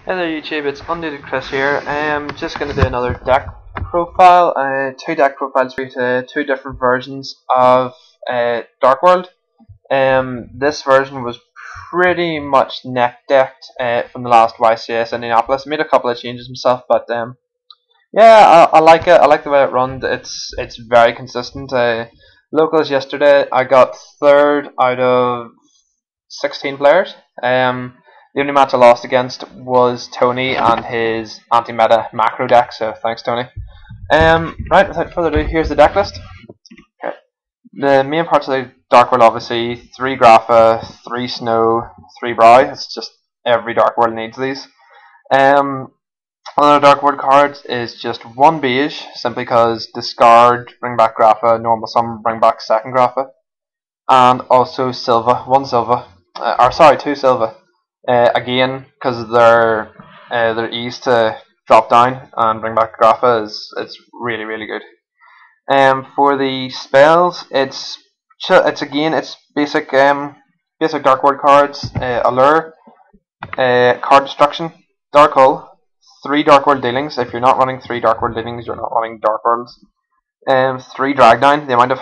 Hey there YouTube, it's Undated Chris here. I'm just going to do another deck profile, two deck profiles for you to two different versions of Dark World. This version was pretty much neck decked from the last YCS Indianapolis. I made a couple of changes myself, but yeah, I like it. I like the way it runs. It's very consistent. Locals yesterday, I got third out of 16 players. The only match I lost against was Tony and his anti-meta macro deck, so thanks Tony. Right, without further ado, here's the deck list. Okay. The main parts of the Dark World, obviously, 3 Grapha, 3 Snow, 3 Brow. It's just every Dark World needs these. Another Dark World card is just 1 Beige, simply because discard, bring back Grapha, normal summon, bring back second Grapha. And also Silva, 1 Silva, or sorry, 2 Silva. Again, because they're easy to drop down and bring back Grapha, it's really good. For the spells, it's basic Dark World cards. Allure, Card Destruction, Dark Hull, 3 Dark World Dealings. If you're not running 3 Dark World Dealings, you're not running Dark Worlds. 3 Drag Down. The amount of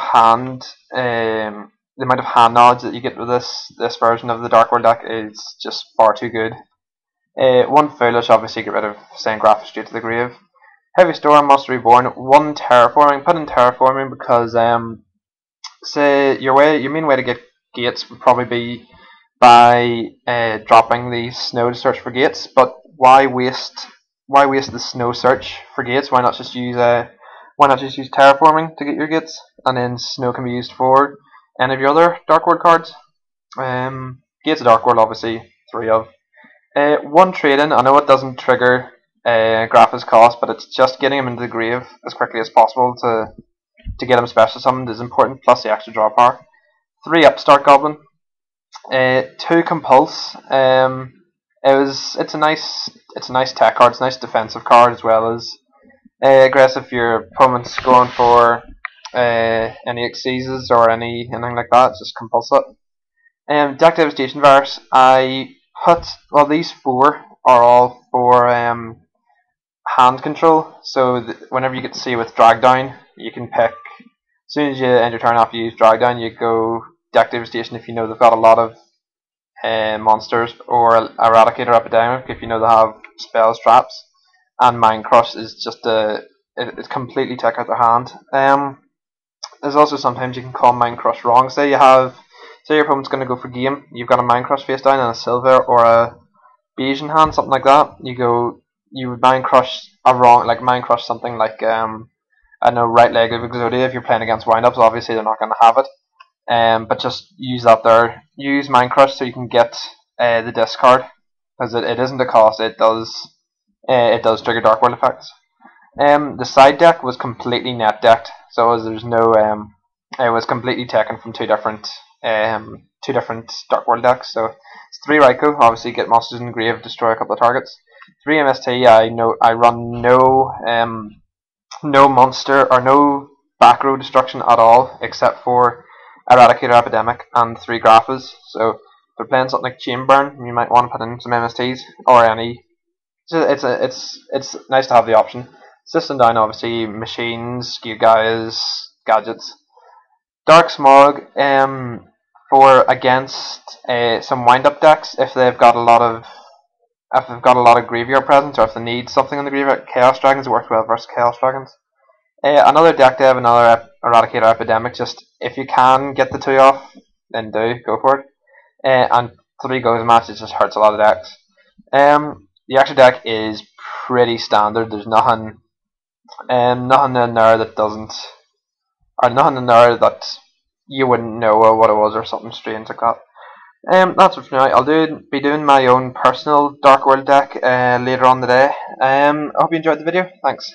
hand knowledge that you get with this version of the Dark World deck is just far too good. 1 Foolish, obviously get rid of sending Grapha straight to the grave. Heavy Storm, Monster Reborn. 1 Terraforming. Put in Terraforming because say your main way to get gates would probably be by dropping the snow to search for gates. But why waste the snow search for gates? Why not just use Terraforming to get your gates, and then snow can be used for any of your other Dark World cards. Gates of Dark World, obviously 3 of. 1 Trade-in. I know it doesn't trigger Grapha's cost, but it's just getting him into the grave as quickly as possible to get him special summoned is important, plus the extra draw power. 3 Upstart Goblin. 2 Compulse. It's a nice tech card. It's a nice defensive card as well as aggressive if your opponent's going for any Exceeds or anything like that. Just compulse it. Deck Devastation Virus. These 4 are all for hand control. So whenever you get to see with Drag Down, you can pick. As soon as you end your turn after you use Drag Down, you go Deck Devastation if you know they've got a lot of monsters, or Eradicator Epidemic if you know they have spells, traps. And Mind Crush is just it completely take out their hand. There's also sometimes you can call Mind Crush wrong. Say your opponent's going to go for game, you've got a Mind Crush face down and a Silver or a Beige in hand, something like that. You would Mind Crush Mind Crush something like I know Right Leg of Exodia if you're playing against windups. Obviously they're not going to have it. But just use that there. Use Mind Crush so you can get the discard, because it isn't a cost. It does trigger Dark World effects. The side deck was completely net decked, so it was completely taken from two different Dark World decks. So it's 3 Raikou, obviously get monsters in the grave, destroy a couple of targets. 3 MST, I run no monster or no back row destruction at all, except for Eradicator Epidemic and 3 Graphas. So if you're playing something like Chainburn, you might want to put in some MSTs or any. It's nice to have the option. System down, obviously, machines, gear guys, gadgets. Dark Smog for against some wind-up decks if they've got a lot of graveyard presence, or if they need something in the graveyard. Chaos Dragons works well versus Chaos Dragons. Another deck dev, another Eradicator Epidemic. Just if you can get the 2 off, then go for it. And 3 goes match, it just hurts a lot of decks. The extra deck is pretty standard. There's nothing in there that you wouldn't know what it was or something strange like that. That's it for now. I'll be doing my own personal Dark World deck later on today. I hope you enjoyed the video. Thanks.